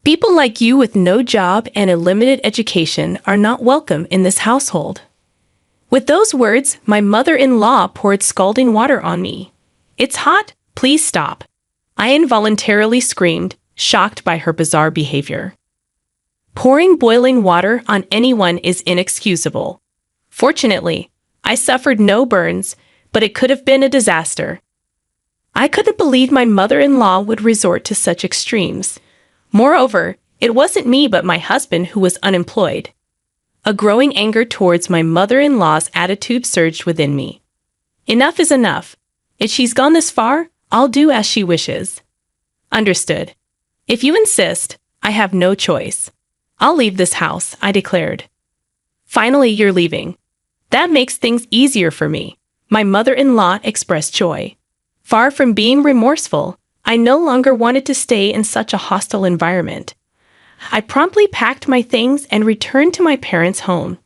People like you with no job and a limited education are not welcome in this household." With those words, my mother-in-law poured scalding water on me. "It's hot, please stop." I involuntarily screamed, shocked by her bizarre behavior. Pouring boiling water on anyone is inexcusable. Fortunately, I suffered no burns, but it could have been a disaster. I couldn't believe my mother-in-law would resort to such extremes. Moreover, it wasn't me but my husband who was unemployed. A growing anger towards my mother-in-law's attitude surged within me. Enough is enough. If she's gone this far, I'll do as she wishes. Understood. If you insist, I have no choice. I'll leave this house, I declared. Finally, you're leaving. That makes things easier for me. My mother-in-law expressed joy. Far from being remorseful, I no longer wanted to stay in such a hostile environment. I promptly packed my things and returned to my parents' home.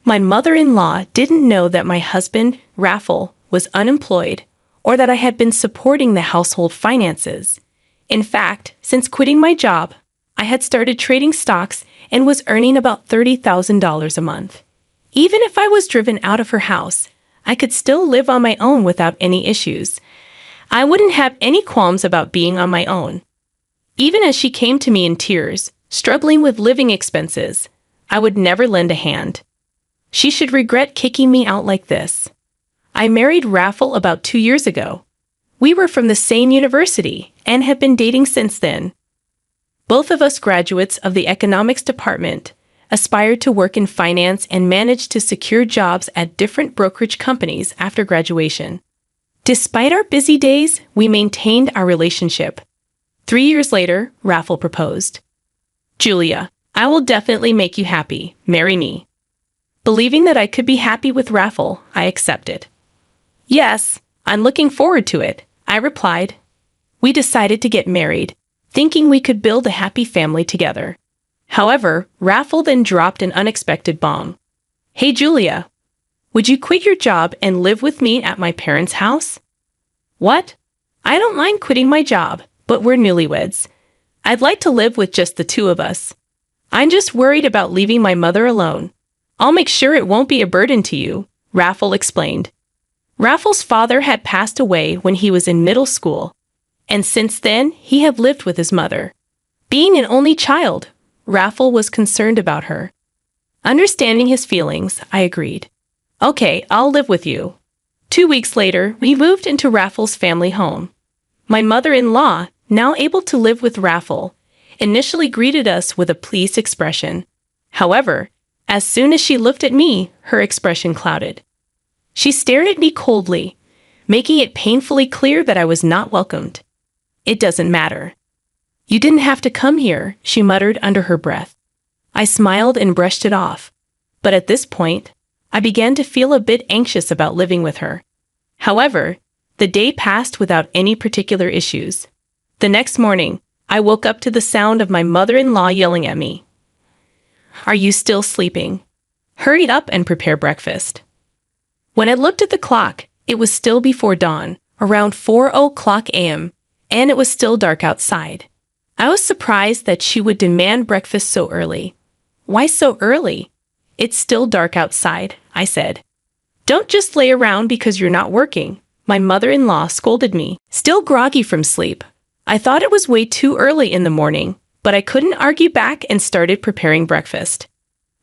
My mother-in-law didn't know that my husband, Raffle, was unemployed or that I had been supporting the household finances. In fact, since quitting my job, I had started trading stocks and was earning about $30,000 a month. Even if I was driven out of her house, I could still live on my own without any issues. I wouldn't have any qualms about being on my own. Even as she came to me in tears, struggling with living expenses, I would never lend a hand. She should regret kicking me out like this. I married Raffle about 2 years ago. We were from the same university and have been dating since then. Both of us graduates of the economics department, aspired to work in finance and managed to secure jobs at different brokerage companies after graduation. Despite our busy days, we maintained our relationship. 3 years later, Raffle proposed. "Julia, I will definitely make you happy. Marry me." Believing that I could be happy with Raffle, I accepted. "Yes, I'm looking forward to it," I replied. We decided to get married, thinking we could build a happy family together. However, Raffle then dropped an unexpected bomb. "Hey Julia, would you quit your job and live with me at my parents' house?" "What? I don't mind quitting my job, but we're newlyweds. I'd like to live with just the two of us. I'm just worried about leaving my mother alone. I'll make sure it won't be a burden to you," Raffle explained. Raffle's father had passed away when he was in middle school, and since then he had lived with his mother. Being an only child, Raffle was concerned about her. Understanding his feelings, I agreed. "Okay, I'll live with you." 2 weeks later, we moved into Raffle's family home. My mother-in-law, now able to live with Raffle, initially greeted us with a pleased expression. However, as soon as she looked at me, her expression clouded. She stared at me coldly, making it painfully clear that I was not welcomed. "It doesn't matter. You didn't have to come here," she muttered under her breath. I smiled and brushed it off. But at this point, I began to feel a bit anxious about living with her. However, the day passed without any particular issues. The next morning, I woke up to the sound of my mother-in-law yelling at me. "Are you still sleeping? Hurry up and prepare breakfast." When I looked at the clock, it was still before dawn, around 4:00 a.m., and it was still dark outside. I was surprised that she would demand breakfast so early. "Why so early? It's still dark outside," I said. "Don't just lay around because you're not working," my mother-in-law scolded me, still groggy from sleep. I thought it was way too early in the morning, but I couldn't argue back and started preparing breakfast.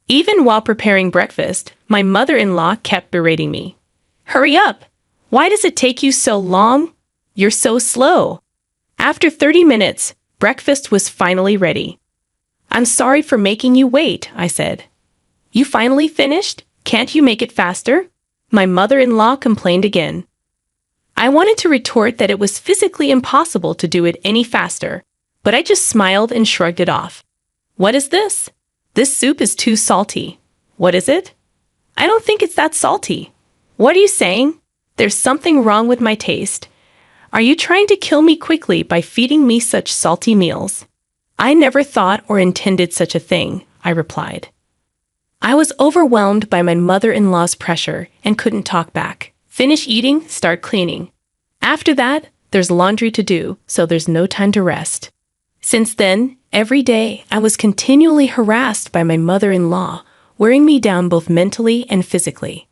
Even while preparing breakfast, my mother-in-law kept berating me. "Hurry up! Why does it take you so long? You're so slow." After 30 minutes, breakfast was finally ready. "I'm sorry for making you wait," I said. "You finally finished? Can't you make it faster?" My mother-in-law complained again. I wanted to retort that it was physically impossible to do it any faster, but I just smiled and shrugged it off. "What is this? This soup is too salty." "What is it?" "I don't think it's that salty." "What are you saying? There's something wrong with my taste. Are you trying to kill me quickly by feeding me such salty meals?" "I never thought or intended such a thing," I replied. I was overwhelmed by my mother-in-law's pressure and couldn't talk back. Finish eating, start cleaning. After that, there's laundry to do, so there's no time to rest. Since then, every day I was continually harassed by my mother-in-law, wearing me down both mentally and physically.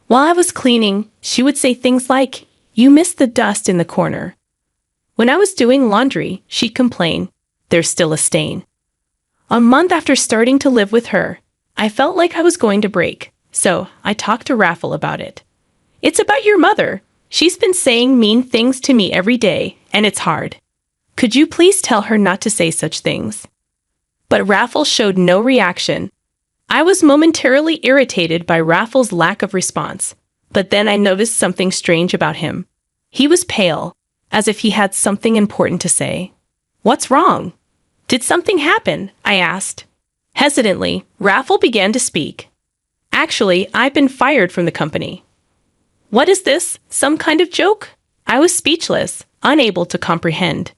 While I was cleaning, she would say things like, "You missed the dust in the corner." When I was doing laundry, she'd complain, "There's still a stain." A month after starting to live with her, I felt like I was going to break, so I talked to Raffle about it. "It's about your mother. She's been saying mean things to me every day, and it's hard. Could you please tell her not to say such things?" But Raffle showed no reaction. I was momentarily irritated by Raffle's lack of response, but then I noticed something strange about him. He was pale, as if he had something important to say. "What's wrong? Did something happen?" I asked. Hesitantly, Raffle began to speak. "Actually, I've been fired from the company." "What is this? Some kind of joke?" I was speechless, unable to comprehend.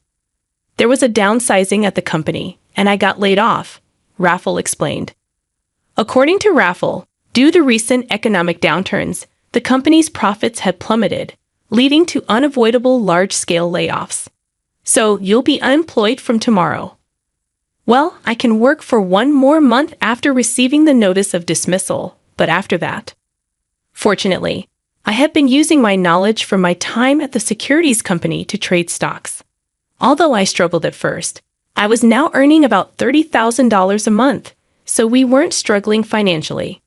"There was a downsizing at the company, and I got laid off," Raffle explained. According to Raffle, due to recent economic downturns, the company's profits had plummeted, leading to unavoidable large-scale layoffs. "So you'll be unemployed from tomorrow." "Well, I can work for one more month after receiving the notice of dismissal, but after that." Fortunately, I had been using my knowledge from my time at the securities company to trade stocks. Although I struggled at first, I was now earning about $30,000 a month, so we weren't struggling financially.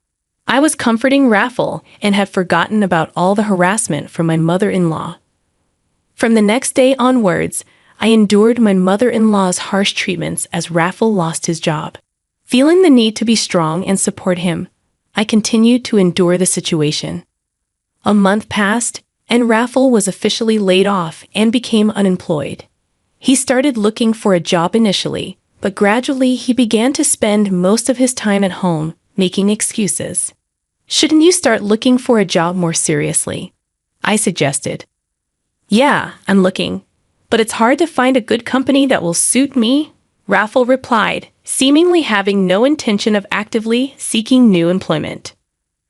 I was comforting Raffle and had forgotten about all the harassment from my mother-in-law. From the next day onwards, I endured my mother-in-law's harsh treatments as Raffle lost his job. Feeling the need to be strong and support him, I continued to endure the situation. A month passed, and Raffle was officially laid off and became unemployed. He started looking for a job initially, but gradually he began to spend most of his time at home, making excuses. "Shouldn't you start looking for a job more seriously?" I suggested. "Yeah, I'm looking, but it's hard to find a good company that will suit me," Raffle replied, seemingly having no intention of actively seeking new employment.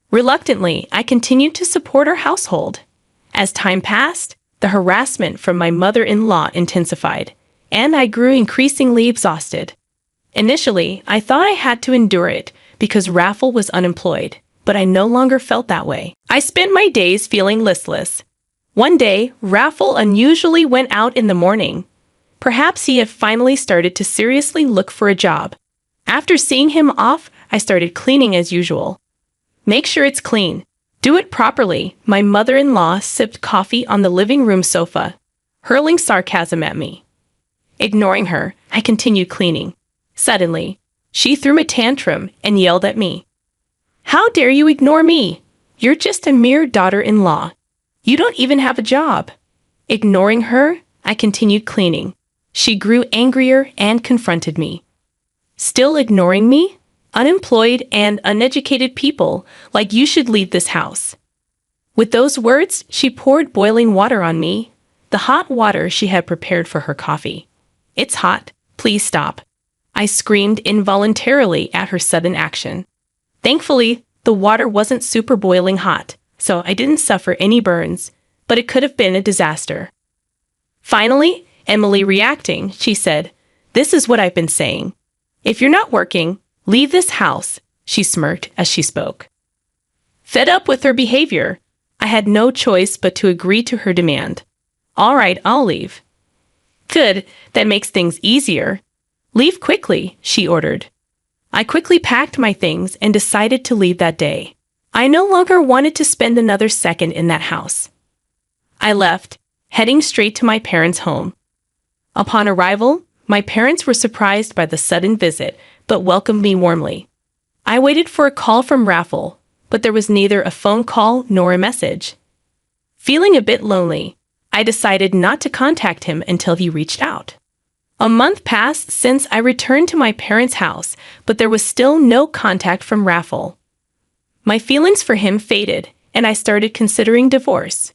Reluctantly, I continued to support our household. As time passed, the harassment from my mother-in-law intensified, and I grew increasingly exhausted. Initially, I thought I had to endure it because Raffle was unemployed, but I no longer felt that way. I spent my days feeling listless. One day, Raffle unusually went out in the morning. Perhaps he had finally started to seriously look for a job. After seeing him off, I started cleaning as usual. "Make sure it's clean. Do it properly." My mother-in-law sipped coffee on the living room sofa, hurling sarcasm at me. Ignoring her, I continued cleaning. Suddenly, she threw a tantrum and yelled at me. "How dare you ignore me? You're just a mere daughter-in-law. You don't even have a job." Ignoring her, I continued cleaning. She grew angrier and confronted me. "Still ignoring me? Unemployed and uneducated people like you should leave this house." With those words, she poured boiling water on me, the hot water she had prepared for her coffee. "It's hot. Please stop." I screamed involuntarily at her sudden action. Thankfully, the water wasn't super boiling hot, so I didn't suffer any burns, but it could have been a disaster. Finally, Emily reacting, she said, "This is what I've been saying. If you're not working, leave this house," she smirked as she spoke. Fed up with her behavior, I had no choice but to agree to her demand. "All right, I'll leave." "Good, that makes things easier. Leave quickly," she ordered. I quickly packed my things and decided to leave that day. I no longer wanted to spend another second in that house. I left, heading straight to my parents' home. Upon arrival, my parents were surprised by the sudden visit, but welcomed me warmly. I waited for a call from Raffle, but there was neither a phone call nor a message. Feeling a bit lonely, I decided not to contact him until he reached out. A month passed since I returned to my parents' house, but there was still no contact from Raffle. My feelings for him faded, and I started considering divorce.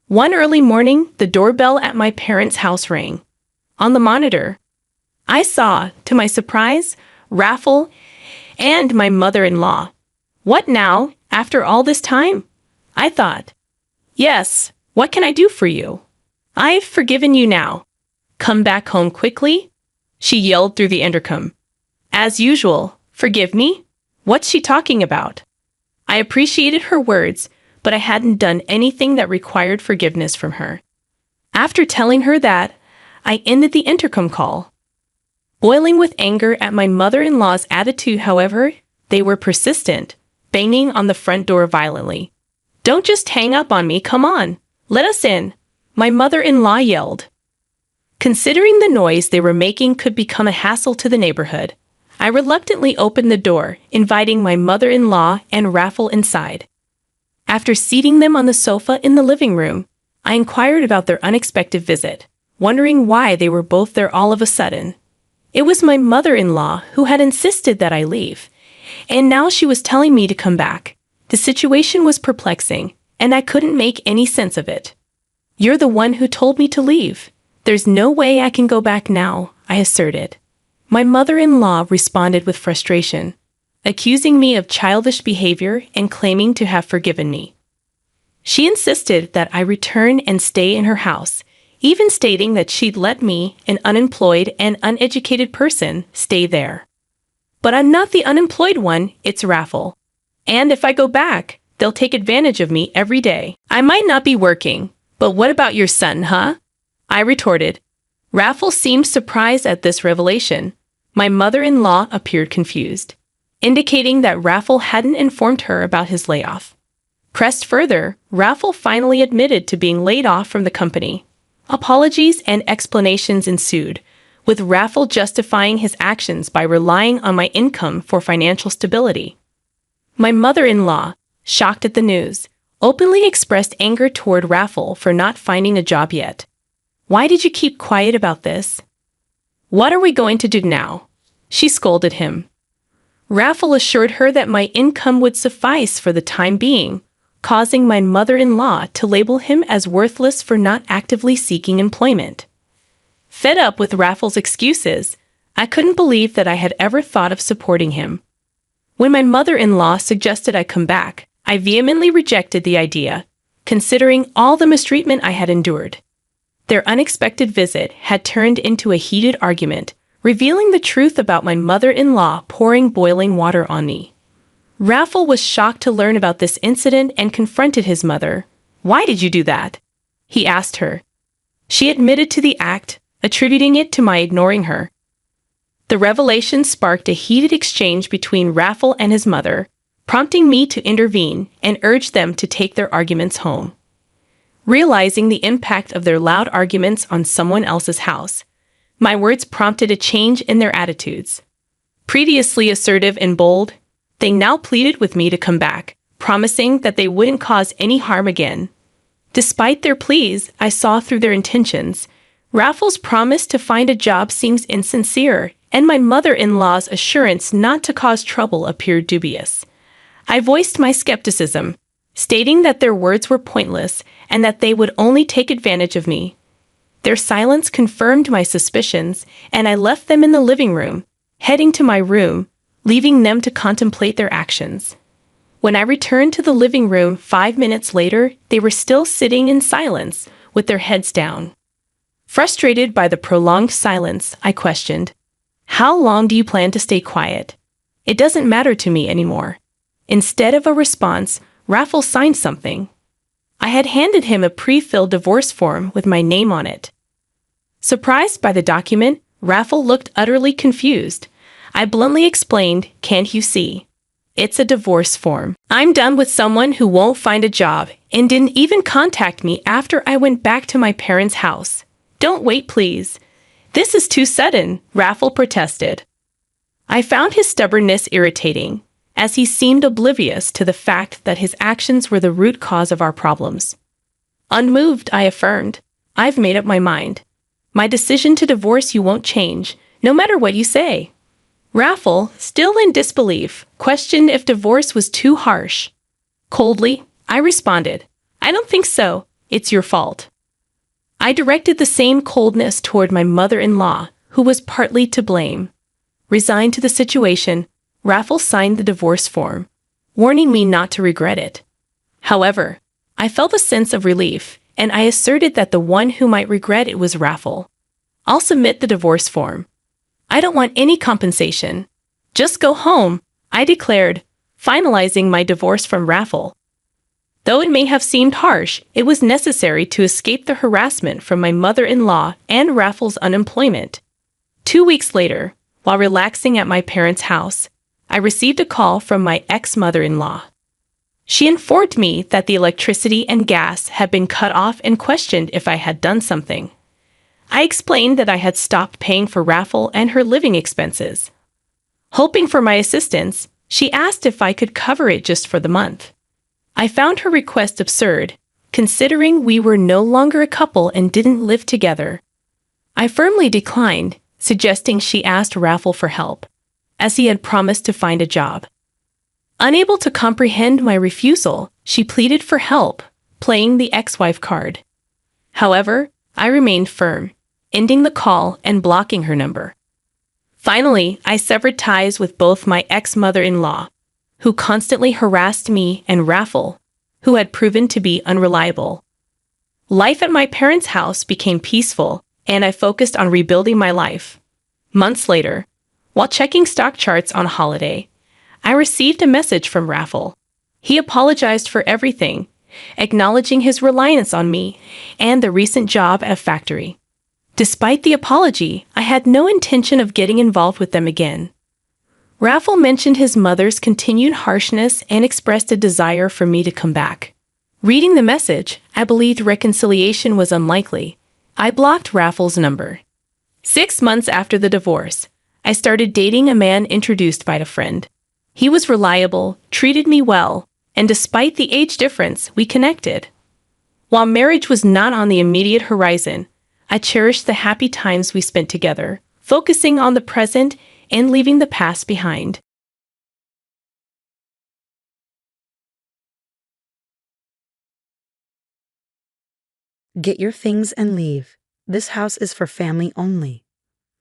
One early morning, the doorbell at my parents' house rang. On the monitor, I saw, to my surprise, Raffle and my mother-in-law. "What now, after all this time?" I thought. "Yes, what can I do for you? I've forgiven you now. Come back home quickly." she yelled through the intercom. As usual, forgive me? What's she talking about? I appreciated her words, but I hadn't done anything that required forgiveness from her. After telling her that, I ended the intercom call. Boiling with anger at my mother-in-law's attitude, however, they were persistent, banging on the front door violently. Don't just hang up on me, come on, let us in, my mother-in-law yelled. Considering the noise they were making could become a hassle to the neighborhood, I reluctantly opened the door, inviting my mother-in-law and Raffle inside. After seating them on the sofa in the living room, I inquired about their unexpected visit, wondering why they were both there all of a sudden. It was my mother-in-law who had insisted that I leave, and now she was telling me to come back. The situation was perplexing, and I couldn't make any sense of it. You're the one who told me to leave. There's no way I can go back now, I asserted. My mother-in-law responded with frustration, accusing me of childish behavior and claiming to have forgiven me. She insisted that I return and stay in her house, even stating that she'd let me, an unemployed and uneducated person, stay there. But I'm not the unemployed one, it's Raffle. And if I go back, they'll take advantage of me every day. I might not be working, but what about your son, huh? I retorted. Raffle seemed surprised at this revelation. My mother-in-law appeared confused, indicating that Raffle hadn't informed her about his layoff. Pressed further, Raffle finally admitted to being laid off from the company. Apologies and explanations ensued, with Raffle justifying his actions by relying on my income for financial stability. My mother-in-law, shocked at the news, openly expressed anger toward Raffle for not finding a job yet. Why did you keep quiet about this? What are we going to do now? She scolded him. Raffle assured her that my income would suffice for the time being, causing my mother-in-law to label him as worthless for not actively seeking employment. Fed up with Raffle's excuses, I couldn't believe that I had ever thought of supporting him. When my mother-in-law suggested I come back, I vehemently rejected the idea, considering all the mistreatment I had endured. Their unexpected visit had turned into a heated argument, revealing the truth about my mother-in-law pouring boiling water on me. Raffle was shocked to learn about this incident and confronted his mother. Why did you do that? He asked her. She admitted to the act, attributing it to my ignoring her. The revelation sparked a heated exchange between Raffle and his mother, prompting me to intervene and urge them to take their arguments home. Realizing the impact of their loud arguments on someone else's house, my words prompted a change in their attitudes. Previously assertive and bold, they now pleaded with me to come back, promising that they wouldn't cause any harm again. Despite their pleas, I saw through their intentions. Raffle's promise to find a job seems insincere, and my mother-in-law's assurance not to cause trouble appeared dubious. I voiced my skepticism, stating that their words were pointless and that they would only take advantage of me. Their silence confirmed my suspicions, and I left them in the living room, heading to my room, leaving them to contemplate their actions. When I returned to the living room 5 minutes later, they were still sitting in silence, with their heads down. Frustrated by the prolonged silence, I questioned, "How long do you plan to stay quiet? It doesn't matter to me anymore." Instead of a response, Raffle signed something. I had handed him a pre-filled divorce form with my name on it. Surprised by the document, Raffle looked utterly confused. I bluntly explained, "Can't you see? It's a divorce form. I'm done with someone who won't find a job and didn't even contact me after I went back to my parents' house. Don't wait, please. This is too sudden," Raffle protested. I found his stubbornness irritating, as he seemed oblivious to the fact that his actions were the root cause of our problems. Unmoved, I affirmed, "I've made up my mind. My decision to divorce you won't change, no matter what you say." Raffle, still in disbelief, questioned if divorce was too harsh. Coldly, I responded, "I don't think so. It's your fault." I directed the same coldness toward my mother-in-law, who was partly to blame. Resigned to the situation, Raffle signed the divorce form, warning me not to regret it. However, I felt a sense of relief, and I asserted that the one who might regret it was Raffle. "I'll submit the divorce form." I don't want any compensation. Just go home, I declared, finalizing my divorce from Raffle. Though it may have seemed harsh, it was necessary to escape the harassment from my mother-in-law and Raffle's unemployment. 2 weeks later, while relaxing at my parents' house, I received a call from my ex-mother-in-law. She informed me that the electricity and gas had been cut off and questioned if I had done something. I explained that I had stopped paying for Raffle and her living expenses. Hoping for my assistance, she asked if I could cover it just for the month. I found her request absurd, considering we were no longer a couple and didn't live together. I firmly declined, suggesting she asked Raffle for help, as he had promised to find a job. Unable to comprehend my refusal, she pleaded for help, playing the ex-wife card. However, I remained firm, ending the call and blocking her number. Finally, I severed ties with both my ex-mother-in-law, who constantly harassed me, and Raffle, who had proven to be unreliable. Life at my parents' house became peaceful, and I focused on rebuilding my life. Months later, while checking stock charts on holiday, I received a message from Raffle. He apologized for everything, acknowledging his reliance on me and the recent job at a factory. Despite the apology, I had no intention of getting involved with them again. Raffle mentioned his mother's continued harshness and expressed a desire for me to come back. Reading the message, I believed reconciliation was unlikely. I blocked Raffle's number. 6 months after the divorce, I started dating a man introduced by a friend. He was reliable, treated me well, and despite the age difference, we connected. While marriage was not on the immediate horizon, I cherished the happy times we spent together, focusing on the present and leaving the past behind. Get your things and leave. This house is for family only.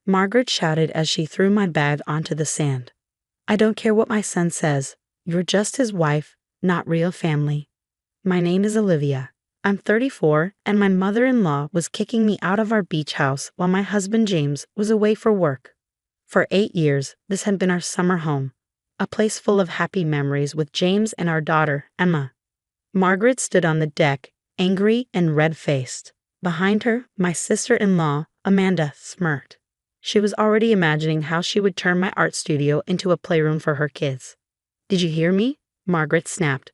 Margaret shouted as she threw my bag onto the sand. I don't care what my son says. You're just his wife, not real family. My name is Olivia. I'm 34, and my mother-in-law was kicking me out of our beach house while my husband James was away for work. For 8 years, this had been our summer home, a place full of happy memories with James and our daughter, Emma. Margaret stood on the deck, angry and red-faced. Behind her, my sister-in-law, Amanda, smirked. She was already imagining how she would turn my art studio into a playroom for her kids. Did you hear me? Margaret snapped.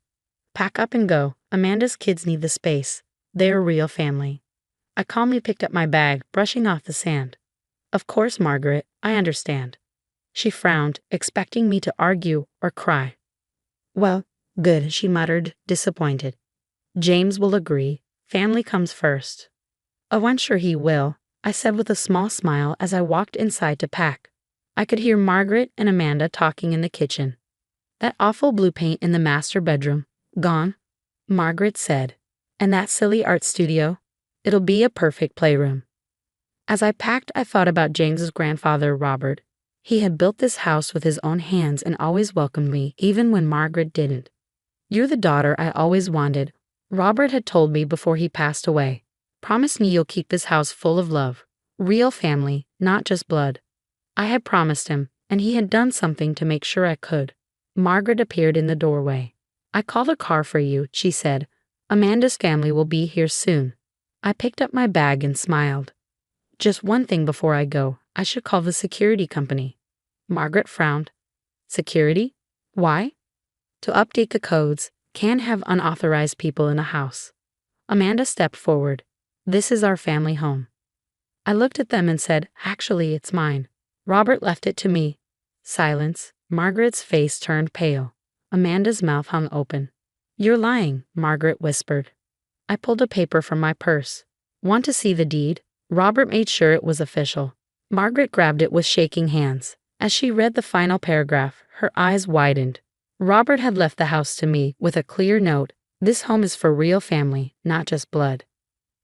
Pack up and go. Amanda's kids need the space. They're real family. I calmly picked up my bag, brushing off the sand. Of course, Margaret, I understand. She frowned, expecting me to argue or cry. Well, good, she muttered, disappointed. James will agree. Family comes first. Oh, I'm sure he will, I said with a small smile as I walked inside to pack. I could hear Margaret and Amanda talking in the kitchen. That awful blue paint in the master bedroom. Gone? Margaret said. And that silly art studio? It'll be a perfect playroom. As I packed, I thought about James's grandfather, Robert. He had built this house with his own hands and always welcomed me, even when Margaret didn't. You're the daughter I always wanted, Robert had told me before he passed away. Promise me you'll keep this house full of love. Real family, not just blood. I had promised him, and he had done something to make sure I could. Margaret appeared in the doorway. I called a car for you, she said. Amanda's family will be here soon. I picked up my bag and smiled. Just one thing before I go. I should call the security company. Margaret frowned. Security? Why? To update the codes. Can't have unauthorized people in a house. Amanda stepped forward. This is our family home. I looked at them and said, actually, it's mine. Robert left it to me. Silence. Margaret's face turned pale. Amanda's mouth hung open. You're lying, Margaret whispered. I pulled a paper from my purse. Want to see the deed? Robert made sure it was official. Margaret grabbed it with shaking hands. As she read the final paragraph, her eyes widened. Robert had left the house to me with a clear note. This home is for real family, not just blood.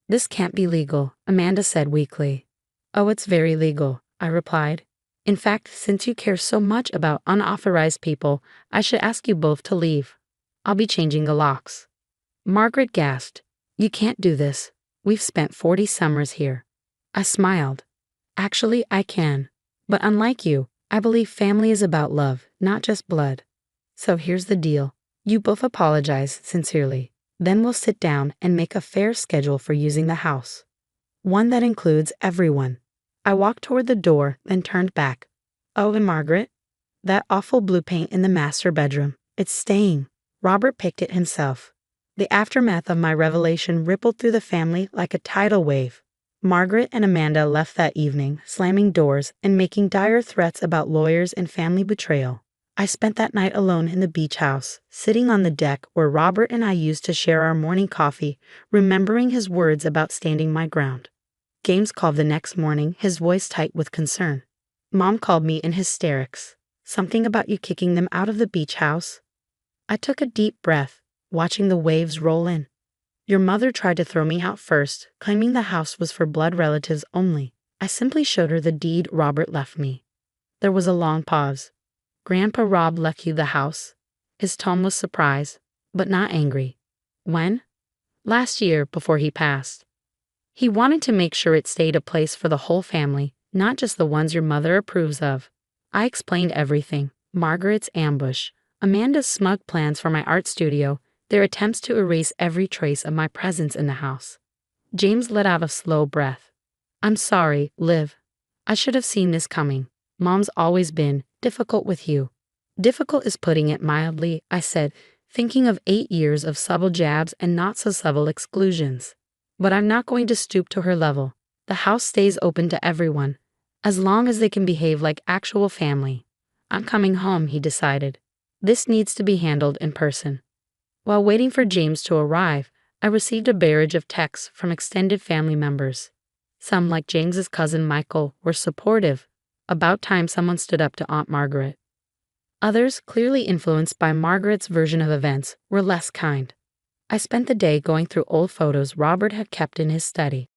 This can't be legal, Amanda said weakly. Oh, it's very legal, I replied. In fact, since you care so much about unauthorized people, I should ask you both to leave. I'll be changing the locks. Margaret gasped. You can't do this. We've spent 40 summers here. I smiled. Actually, I can. But unlike you, I believe family is about love, not just blood. So here's the deal. You both apologize sincerely. Then we'll sit down and make a fair schedule for using the house. One that includes everyone. I walked toward the door, then turned back. Oh, and Margaret? That awful blue paint in the master bedroom. It's staying. Robert picked it himself. The aftermath of my revelation rippled through the family like a tidal wave. Margaret and Amanda left that evening, slamming doors and making dire threats about lawyers and family betrayal. I spent that night alone in the beach house, sitting on the deck where Robert and I used to share our morning coffee, remembering his words about standing my ground. James called the next morning, his voice tight with concern. Mom called me in hysterics. Something about you kicking them out of the beach house? I took a deep breath, watching the waves roll in. Your mother tried to throw me out first, claiming the house was for blood relatives only. I simply showed her the deed Robert left me. There was a long pause. Grandpa Rob left you the house. His tone was surprise, but not angry. When? Last year, before he passed. He wanted to make sure it stayed a place for the whole family, not just the ones your mother approves of. I explained everything. Margaret's ambush, Amanda's smug plans for my art studio, their attempts to erase every trace of my presence in the house. James let out a slow breath. I'm sorry, Liv. I should have seen this coming. Mom's always been difficult with you. Difficult is putting it mildly, I said, thinking of 8 years of subtle jabs and not-so-subtle exclusions. But I'm not going to stoop to her level. The house stays open to everyone, as long as they can behave like actual family. I'm coming home, he decided. This needs to be handled in person. While waiting for James to arrive, I received a barrage of texts from extended family members. Some, like James's cousin Michael, were supportive. About time someone stood up to Aunt Margaret. Others, clearly influenced by Margaret's version of events, were less kind. I spent the day going through old photos Robert had kept in his study.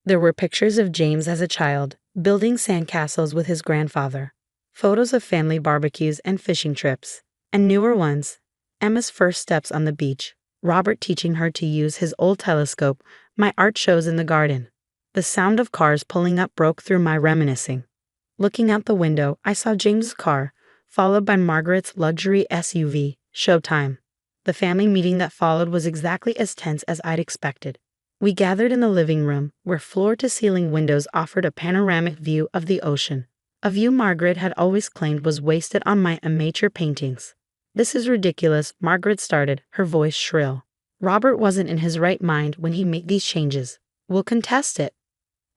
There were pictures of James as a child, building sandcastles with his grandfather, photos of family barbecues and fishing trips, and newer ones, Emma's first steps on the beach, Robert teaching her to use his old telescope, my art shows in the garden. The sound of cars pulling up broke through my reminiscing. Looking out the window, I saw James's car, followed by Margaret's luxury SUV, Showtime. The family meeting that followed was exactly as tense as I'd expected. We gathered in the living room, where floor-to-ceiling windows offered a panoramic view of the ocean, a view Margaret had always claimed was wasted on my amateur paintings. This is ridiculous, Margaret started, her voice shrill. Robert wasn't in his right mind when he made these changes. We'll contest it.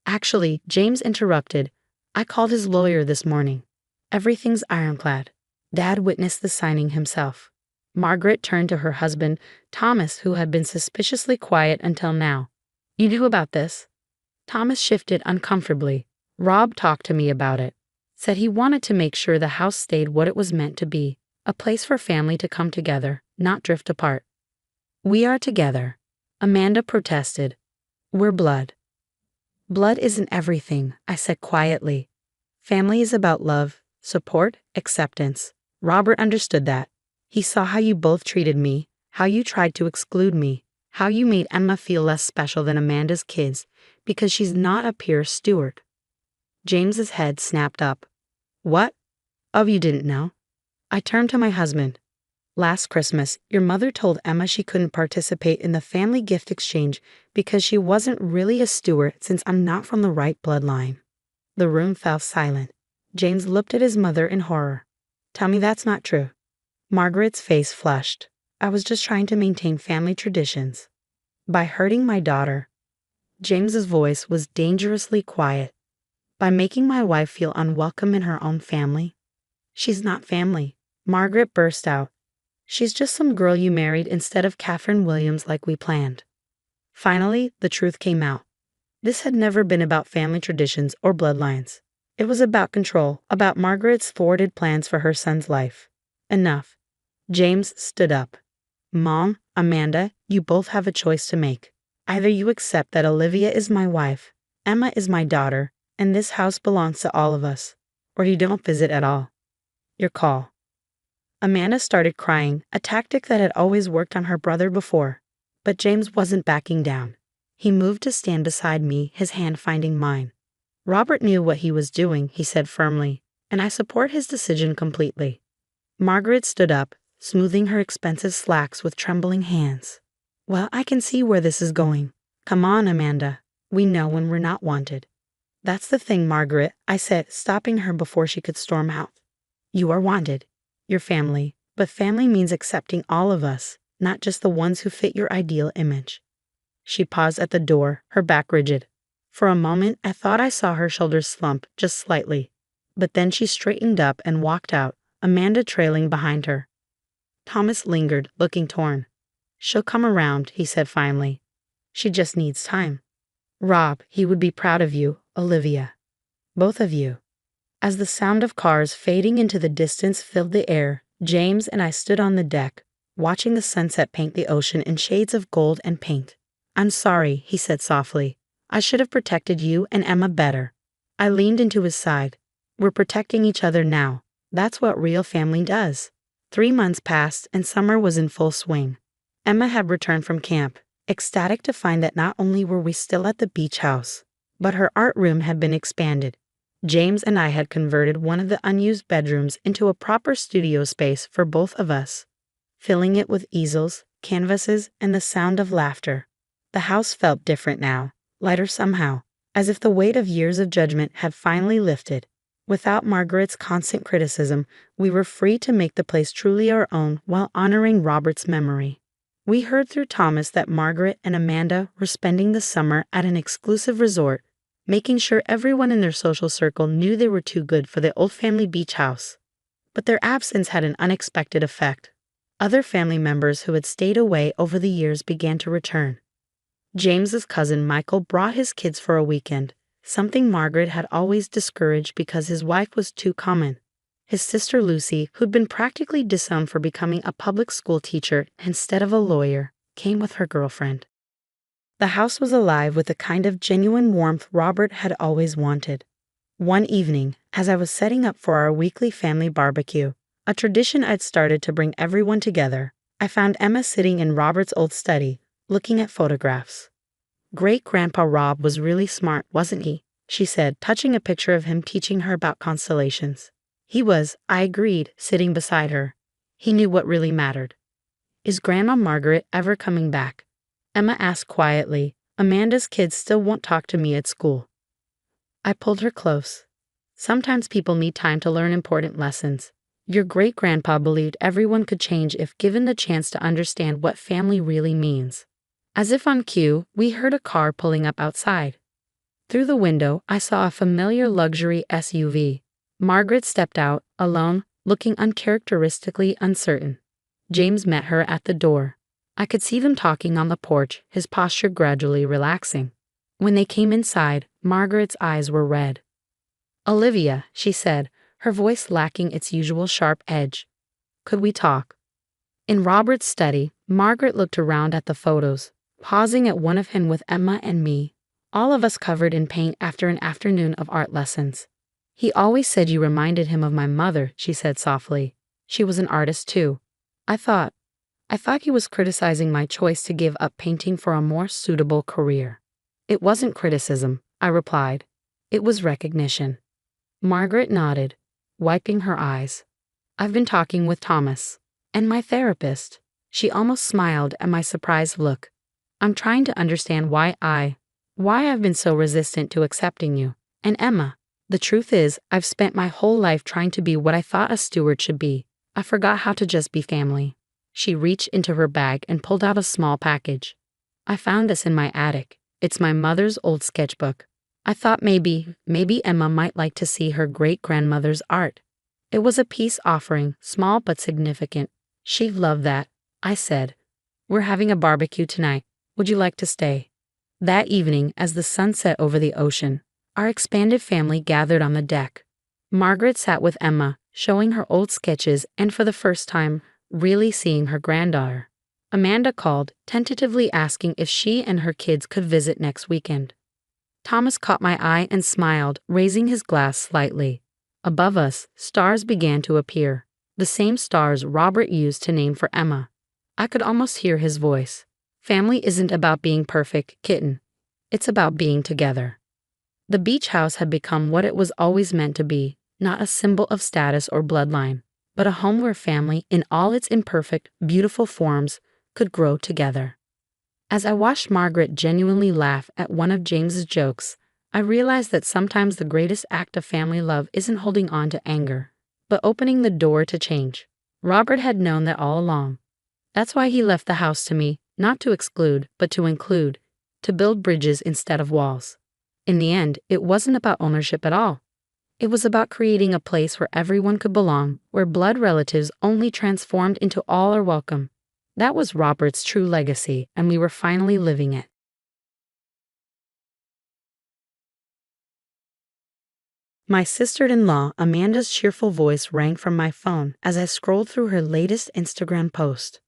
Actually, James interrupted. I called his lawyer this morning. Everything's ironclad. Dad witnessed the signing himself. Margaret turned to her husband, Thomas, who had been suspiciously quiet until now. You knew about this? Thomas shifted uncomfortably. Rob talked to me about it. Said he wanted to make sure the house stayed what it was meant to be, a place for family to come together, not drift apart. We are together. Amanda protested. We're blood. Blood isn't everything, I said quietly. Family is about love, support, acceptance. Robert understood that. He saw how you both treated me, how you tried to exclude me, how you made Emma feel less special than Amanda's kids because she's not a peer steward. James's head snapped up. What? Oh, you didn't know? I turned to my husband. Last Christmas, your mother told Emma she couldn't participate in the family gift exchange because she wasn't really a steward since I'm not from the right bloodline. The room fell silent. James looked at his mother in horror. Tell me that's not true. Margaret's face flushed. I was just trying to maintain family traditions. By hurting my daughter. James's voice was dangerously quiet. By making my wife feel unwelcome in her own family. She's not family. Margaret burst out. She's just some girl you married instead of Catherine Williams like we planned. Finally, the truth came out. This had never been about family traditions or bloodlines. It was about control, about Margaret's thwarted plans for her son's life. Enough. James stood up. Mom, Amanda, you both have a choice to make. Either you accept that Olivia is my wife, Emma is my daughter, and this house belongs to all of us, or you don't visit at all. Your call. Amanda started crying, a tactic that had always worked on her brother before. But James wasn't backing down. He moved to stand beside me, his hand finding mine. Robert knew what he was doing, he said firmly, and I support his decision completely. Margaret stood up, smoothing her expensive slacks with trembling hands. Well, I can see where this is going. Come on, Amanda. We know when we're not wanted. That's the thing, Margaret, I said, stopping her before she could storm out. You are wanted. Your family. But family means accepting all of us, not just the ones who fit your ideal image. She paused at the door, her back rigid. For a moment, I thought I saw her shoulders slump just slightly. But then she straightened up and walked out, Amanda trailing behind her. Thomas lingered, looking torn. She'll come around, he said finally. She just needs time. Rob, he would be proud of you, Olivia. Both of you. As the sound of cars fading into the distance filled the air, James and I stood on the deck, watching the sunset paint the ocean in shades of gold and pink. I'm sorry, he said softly. I should have protected you and Emma better. I leaned into his side. We're protecting each other now. That's what real family does. 3 months passed and summer was in full swing. Emma had returned from camp, ecstatic to find that not only were we still at the beach house, but her art room had been expanded. James and I had converted one of the unused bedrooms into a proper studio space for both of us, filling it with easels, canvases, and the sound of laughter. The house felt different now, lighter somehow, as if the weight of years of judgment had finally lifted. Without Margaret's constant criticism, we were free to make the place truly our own while honoring Robert's memory. We heard through Thomas that Margaret and Amanda were spending the summer at an exclusive resort, making sure everyone in their social circle knew they were too good for the old family beach house. But their absence had an unexpected effect. Other family members who had stayed away over the years began to return. James's cousin Michael brought his kids for a weekend, something Margaret had always discouraged because his wife was too common. His sister Lucy, who'd been practically disowned for becoming a public school teacher instead of a lawyer, came with her girlfriend. The house was alive with the kind of genuine warmth Robert had always wanted. One evening, as I was setting up for our weekly family barbecue, a tradition I'd started to bring everyone together, I found Emma sitting in Robert's old study, looking at photographs. Great-Grandpa Rob was really smart, wasn't he? She said, touching a picture of him teaching her about constellations. He was, I agreed, sitting beside her. He knew what really mattered. Is Grandma Margaret ever coming back? Emma asked quietly. Amanda's kids still won't talk to me at school. I pulled her close. Sometimes people need time to learn important lessons. Your great-grandpa believed everyone could change if given the chance to understand what family really means. As if on cue, we heard a car pulling up outside. Through the window, I saw a familiar luxury SUV. Margaret stepped out, alone, looking uncharacteristically uncertain. James met her at the door. I could see them talking on the porch, his posture gradually relaxing. When they came inside, Margaret's eyes were red. Olivia, she said, her voice lacking its usual sharp edge. Could we talk? In Robert's study, Margaret looked around at the photos, pausing at one of him with Emma and me, all of us covered in paint after an afternoon of art lessons. He always said you reminded him of my mother, she said softly. She was an artist too. I thought he was criticizing my choice to give up painting for a more suitable career. It wasn't criticism, I replied. It was recognition. Margaret nodded, wiping her eyes. I've been talking with Thomas. And my therapist. She almost smiled at my surprised look. I'm trying to understand why I've been so resistant to accepting you. And Emma, the truth is, I've spent my whole life trying to be what I thought a steward should be. I forgot how to just be family. She reached into her bag and pulled out a small package. I found this in my attic. It's my mother's old sketchbook. I thought maybe Emma might like to see her great-grandmother's art. It was a peace offering, small but significant. She'd love that, I said. We're having a barbecue tonight. Would you like to stay? That evening, as the sun set over the ocean, our expanded family gathered on the deck. Margaret sat with Emma, showing her old sketches and for the first time, really seeing her granddaughter. Amanda called, tentatively asking if she and her kids could visit next weekend. Thomas caught my eye and smiled, raising his glass slightly. Above us, stars began to appear, the same stars Robert used to name for Emma. I could almost hear his voice. Family isn't about being perfect, kitten. It's about being together. The beach house had become what it was always meant to be, not a symbol of status or bloodline, but a home where family, in all its imperfect, beautiful forms, could grow together. As I watched Margaret genuinely laugh at one of James's jokes, I realized that sometimes the greatest act of family love isn't holding on to anger, but opening the door to change. Robert had known that all along. That's why he left the house to me, not to exclude, but to include, to build bridges instead of walls. In the end, it wasn't about ownership at all. It was about creating a place where everyone could belong, where blood relatives only transformed into all are welcome. That was Robert's true legacy, and we were finally living it. My sister-in-law, Amanda's cheerful voice rang from my phone as I scrolled through her latest Instagram post.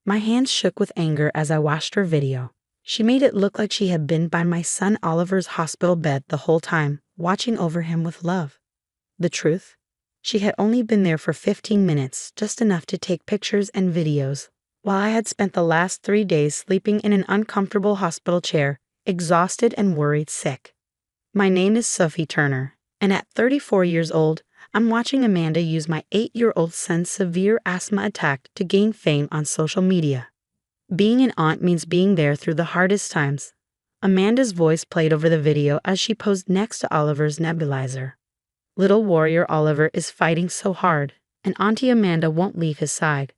My hands shook with anger as I watched her video. She made it look like she had been by my son Oliver's hospital bed the whole time, watching over him with love. The truth? She had only been there for 15 minutes, just enough to take pictures and videos, while I had spent the last 3 days sleeping in an uncomfortable hospital chair, exhausted and worried sick. My name is Sophie Turner, and at 34 years old, I'm watching Amanda use my 8-year-old son's severe asthma attack to gain fame on social media. Being an aunt means being there through the hardest times. Amanda's voice played over the video as she posed next to Oliver's nebulizer. Little warrior Oliver is fighting so hard, and Auntie Amanda won't leave his side.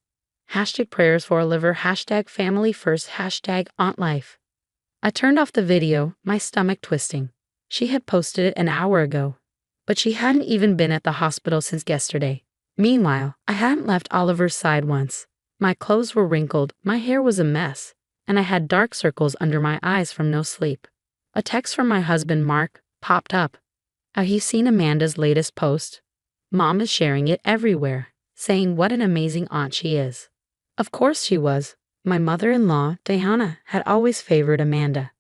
#prayers for Oliver, #family first, #aunt life. I turned off the video, my stomach twisting. She had posted it an hour ago, but she hadn't even been at the hospital since yesterday. Meanwhile, I hadn't left Oliver's side once. My clothes were wrinkled, my hair was a mess, and I had dark circles under my eyes from no sleep. A text from my husband, Mark, popped up. Have you seen Amanda's latest post? Mom is sharing it everywhere, saying what an amazing aunt she is. Of course she was. My mother-in-law, Diana, had always favored Amanda.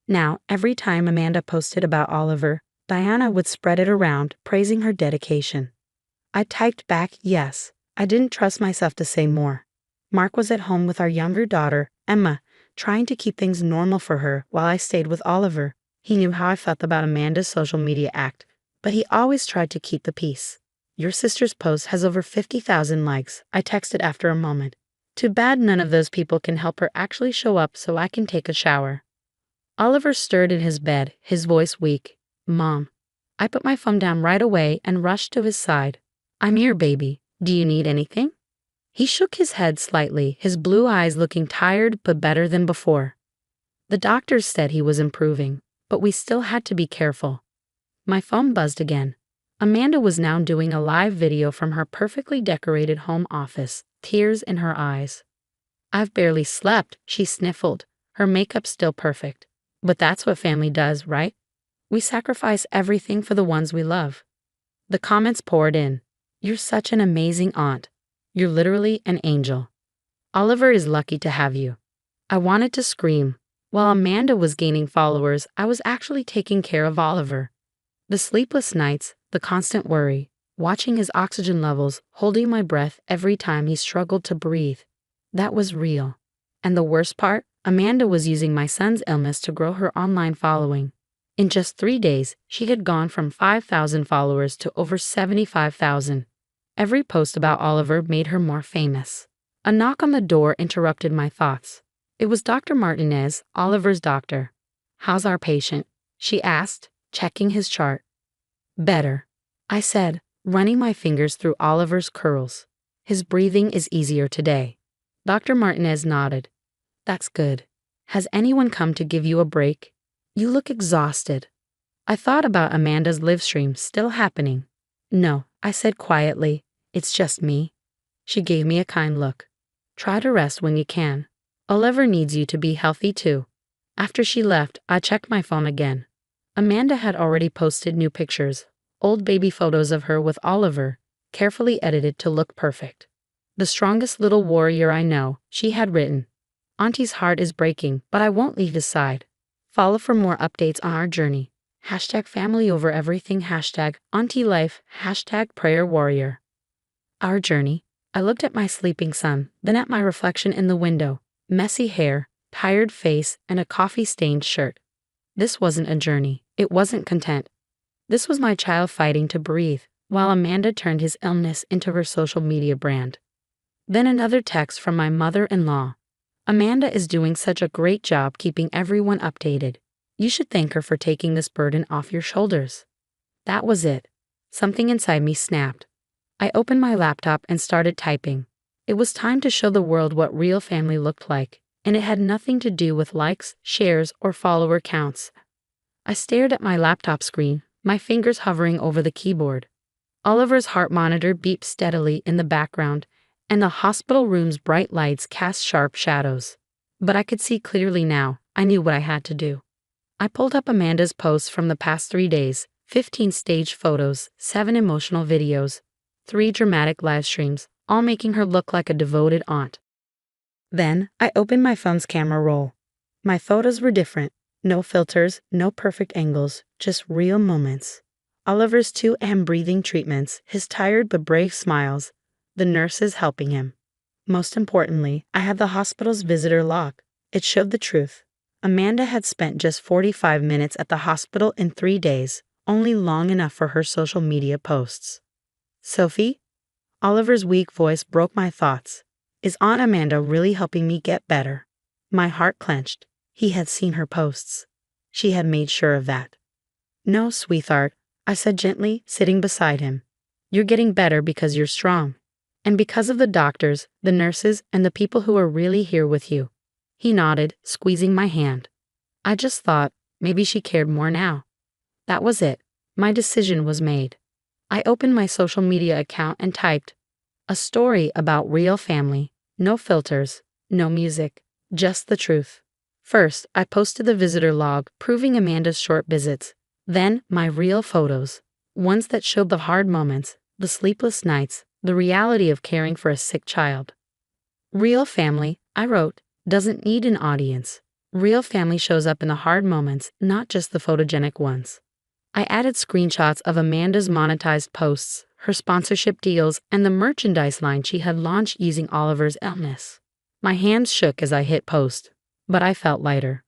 Now, every time Amanda posted about Oliver, Diana would spread it around, praising her dedication. I typed back yes. I didn't trust myself to say more. Mark was at home with our younger daughter, Emma, trying to keep things normal for her while I stayed with Oliver. He knew how I felt about Amanda's social media act, but he always tried to keep the peace. Your sister's post has over 50,000 likes, I texted after a moment. Too bad none of those people can help her actually show up so I can take a shower. Oliver stirred in his bed, his voice weak. Mom. I put my phone down right away and rushed to his side. I'm here, baby. Do you need anything? He shook his head slightly, his blue eyes looking tired but better than before. The doctors said he was improving, but we still had to be careful. My phone buzzed again. Amanda was now doing a live video from her perfectly decorated home office, tears in her eyes. I've barely slept, she sniffled, her makeup still perfect. But that's what family does, right? We sacrifice everything for the ones we love. The comments poured in. You're such an amazing aunt. You're literally an angel. Oliver is lucky to have you. I wanted to scream. While Amanda was gaining followers, I was actually taking care of Oliver. The sleepless nights, the constant worry, watching his oxygen levels, holding my breath every time he struggled to breathe. That was real. And the worst part, Amanda was using my son's illness to grow her online following. In just 3 days, she had gone from 5,000 followers to over 75,000. Every post about Oliver made her more famous. A knock on the door interrupted my thoughts. It was Dr. Martinez, Oliver's doctor. How's our patient? She asked, checking his chart. Better, I said, running my fingers through Oliver's curls. His breathing is easier today. Dr. Martinez nodded. That's good. Has anyone come to give you a break? You look exhausted. I thought about Amanda's live stream still happening. No, I said quietly. It's just me. She gave me a kind look. Try to rest when you can. Oliver needs you to be healthy too. After she left, I checked my phone again. Amanda had already posted new pictures, old baby photos of her with Oliver, carefully edited to look perfect. The strongest little warrior I know, she had written. Auntie's heart is breaking, but I won't leave his side. Follow for more updates on our journey. #family over everything, #auntie life, #prayer warrior. Our journey. I looked at my sleeping son, then at my reflection in the window, messy hair, tired face, and a coffee-stained shirt. This wasn't a journey. It wasn't content. This was my child fighting to breathe, while Amanda turned his illness into her social media brand. Then another text from my mother-in-law. Amanda is doing such a great job keeping everyone updated. You should thank her for taking this burden off your shoulders. That was it. Something inside me snapped. I opened my laptop and started typing. It was time to show the world what real family looked like, and it had nothing to do with likes, shares, or follower counts. I stared at my laptop screen, my fingers hovering over the keyboard. Oliver's heart monitor beeped steadily in the background, and the hospital room's bright lights cast sharp shadows. But I could see clearly now. I knew what I had to do. I pulled up Amanda's posts from the past 3 days, 15 staged photos, 7 emotional videos, 3 dramatic live streams, all making her look like a devoted aunt. Then, I opened my phone's camera roll. My photos were different. No filters, no perfect angles, just real moments. Oliver's 2 breathing treatments, his tired but brave smiles, the nurses helping him. Most importantly, I had the hospital's visitor log. It showed the truth. Amanda had spent just 45 minutes at the hospital in 3 days, only long enough for her social media posts. Sophie? Oliver's weak voice broke my thoughts. Is Aunt Amanda really helping me get better? My heart clenched. He had seen her posts. She had made sure of that. No, sweetheart, I said gently, sitting beside him. You're getting better because you're strong. And because of the doctors, the nurses, and the people who are really here with you. He nodded, squeezing my hand. I just thought, maybe she cared more now. That was it. My decision was made. I opened my social media account and typed, a story about real family, no filters, no music, just the truth. First, I posted the visitor log proving Amanda's short visits, then my real photos, ones that showed the hard moments, the sleepless nights, the reality of caring for a sick child. Real family, I wrote, doesn't need an audience. Real family shows up in the hard moments, not just the photogenic ones. I added screenshots of Amanda's monetized posts, her sponsorship deals, and the merchandise line she had launched using Oliver's illness. My hands shook as I hit post, but I felt lighter.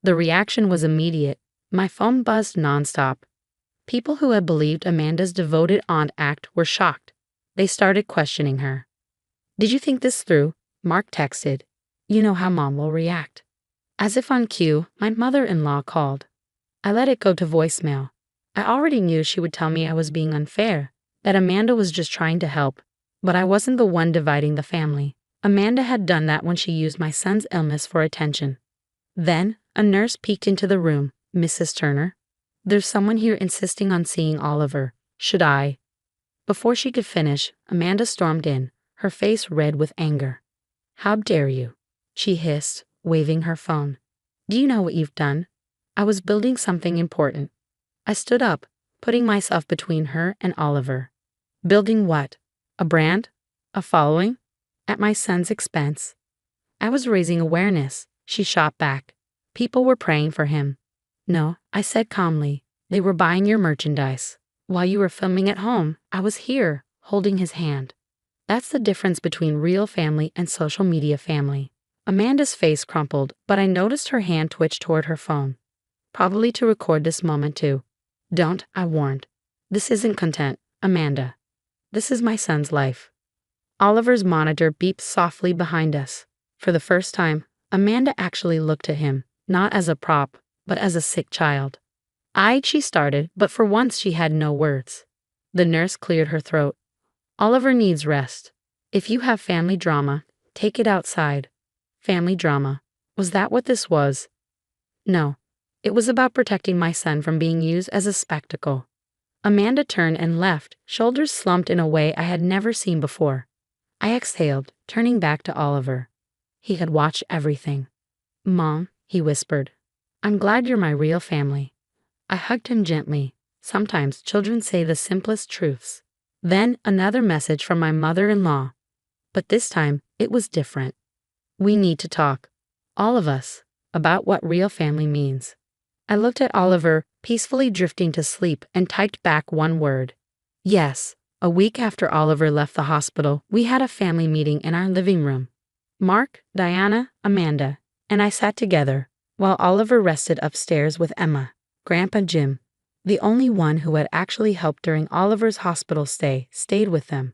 The reaction was immediate. My phone buzzed nonstop. People who had believed Amanda's devoted aunt act were shocked. They started questioning her. Did you think this through? Mark texted. You know how Mom will react. As if on cue, my mother-in-law called. I let it go to voicemail. I already knew she would tell me I was being unfair, that Amanda was just trying to help, but I wasn't the one dividing the family. Amanda had done that when she used my son's illness for attention. Then, a nurse peeked into the room. Mrs. Turner, there's someone here insisting on seeing Oliver. Should I? Before she could finish, Amanda stormed in, her face red with anger. How dare you? She hissed, waving her phone. Do you know what you've done? I was building something important. I stood up, putting myself between her and Oliver. Building what? A brand? A following? At my son's expense. I was raising awareness, she shot back. People were praying for him. No, I said calmly, they were buying your merchandise. While you were filming at home, I was here, holding his hand. That's the difference between real family and social media family. Amanda's face crumpled, but I noticed her hand twitch toward her phone. Probably to record this moment too. Don't, I warned. This isn't content, Amanda. This is my son's life. Oliver's monitor beeped softly behind us. For the first time, Amanda actually looked at him, not as a prop, but as a sick child. She started, but for once she had no words. The nurse cleared her throat. Oliver needs rest. If you have family drama, take it outside. Family drama. Was that what this was? No. It was about protecting my son from being used as a spectacle. Amanda turned and left, shoulders slumped in a way I had never seen before. I exhaled, turning back to Oliver. He had watched everything. Mom, he whispered. I'm glad you're my real family. I hugged him gently. Sometimes children say the simplest truths. Then another message from my mother-in-law. But this time, it was different. We need to talk. All of us. About what real family means. I looked at Oliver, peacefully drifting to sleep, and typed back one word. Yes. A week after Oliver left the hospital, we had a family meeting in our living room. Mark, Diana, Amanda, and I sat together. while Oliver rested upstairs with Emma. Grandpa Jim, the only one who had actually helped during Oliver's hospital stay, stayed with them.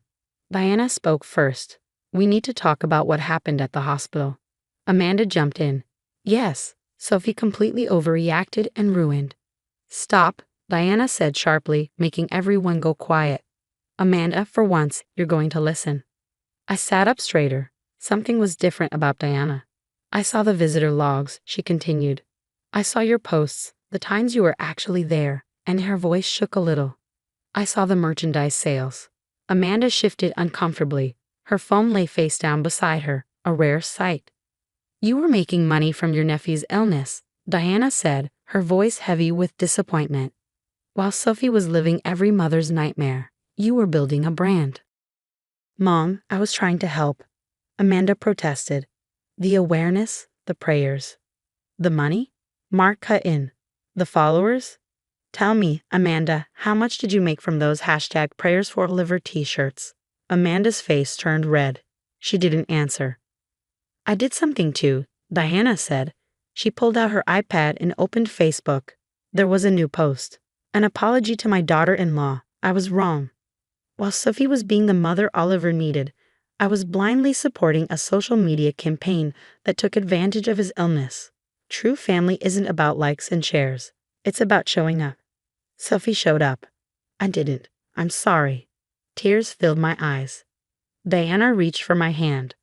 Diana spoke first. We need to talk about what happened at the hospital. Amanda jumped in. Yes, Sophie completely overreacted and ruined. Stop, Diana said sharply, making everyone go quiet. Amanda, for once, you're going to listen. I sat up straighter. Something was different about Diana. I saw the visitor logs, she continued. I saw your posts, the times you were actually there, and her voice shook a little. I saw the merchandise sales. Amanda shifted uncomfortably. Her phone lay face down beside her, a rare sight. You were making money from your nephew's illness, Diana said, her voice heavy with disappointment. While Sophie was living every mother's nightmare, you were building a brand. Mom, I was trying to help. Amanda protested. The awareness, the prayers. The money? Mark cut in. The followers? Tell me, Amanda, how much did you make from those #PrayersForLiver t-shirts? Amanda's face turned red. She didn't answer. I did something too, Diana said. She pulled out her iPad and opened Facebook. There was a new post. An apology to my daughter-in-law. I was wrong. While Sophie was being the mother Oliver needed, I was blindly supporting a social media campaign that took advantage of his illness. True family isn't about likes and shares. It's about showing up. Sophie showed up. I didn't. I'm sorry. Tears filled my eyes. Diana reached for my hand.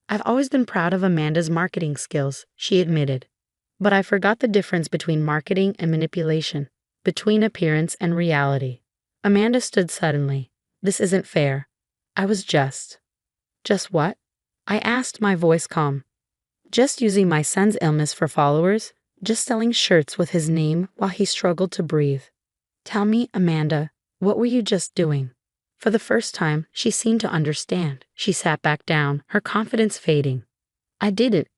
I've always been proud of Amanda's marketing skills, she admitted. But I forgot the difference between marketing and manipulation, between appearance and reality. Amanda stood suddenly. This isn't fair. I was just. Just what? I asked, my voice calm. Just using my son's illness for followers, just selling shirts with his name while he struggled to breathe. Tell me, Amanda, what were you just doing? For the first time, she seemed to understand. She sat back down, her confidence fading. I didn't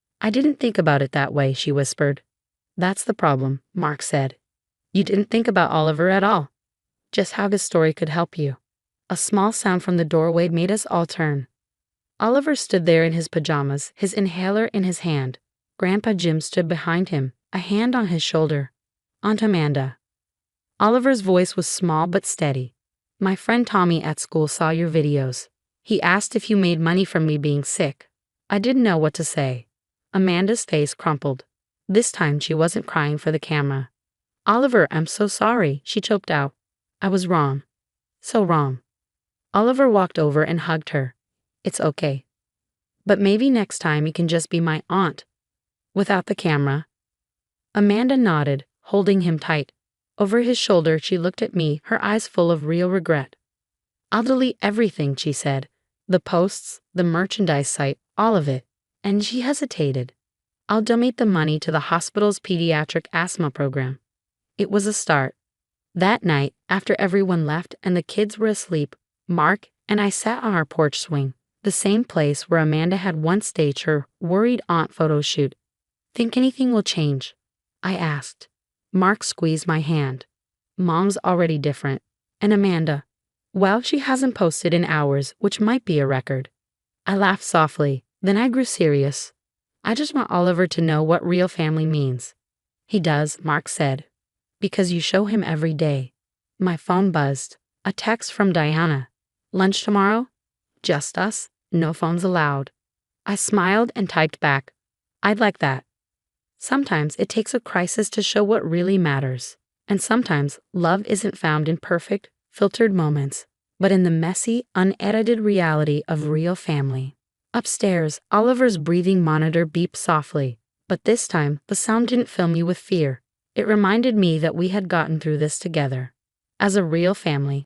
think about it that way, she whispered. That's the problem, Mark said. You didn't think about Oliver at all. Just how his story could help you. A small sound from the doorway made us all turn. Oliver stood there in his pajamas, his inhaler in his hand. Grandpa Jim stood behind him, a hand on his shoulder. Aunt Amanda. Oliver's voice was small but steady. My friend Tommy at school saw your videos. He asked if you made money from me being sick. I didn't know what to say. Amanda's face crumpled. This time she wasn't crying for the camera. Oliver, I'm so sorry, she choked out. I was wrong. So wrong. Oliver walked over and hugged her. It's okay. But maybe next time you can just be my aunt. Without the camera. Amanda nodded, holding him tight. Over his shoulder, she looked at me, her eyes full of real regret. I'll delete everything, she said. The posts, the merchandise site, all of it. And she hesitated. I'll donate the money to the hospital's pediatric asthma program. It was a start. That night, after everyone left and the kids were asleep, Mark and I sat on our porch swing, the same place where Amanda had once staged her worried aunt photo shoot. Think anything will change? I asked. Mark squeezed my hand. Mom's already different. And Amanda? Well, she hasn't posted in hours, which might be a record. I laughed softly, then I grew serious. I just want Oliver to know what real family means. He does, Mark said. Because you show him every day. My phone buzzed. A text from Diana. Lunch tomorrow? Just us, no phones allowed. I smiled and typed back. I'd like that. Sometimes it takes a crisis to show what really matters. And sometimes love isn't found in perfect, filtered moments, but in the messy, unedited reality of real family. Upstairs, Oliver's breathing monitor beeped softly, but this time the sound didn't fill me with fear. It reminded me that we had gotten through this together. As a real family.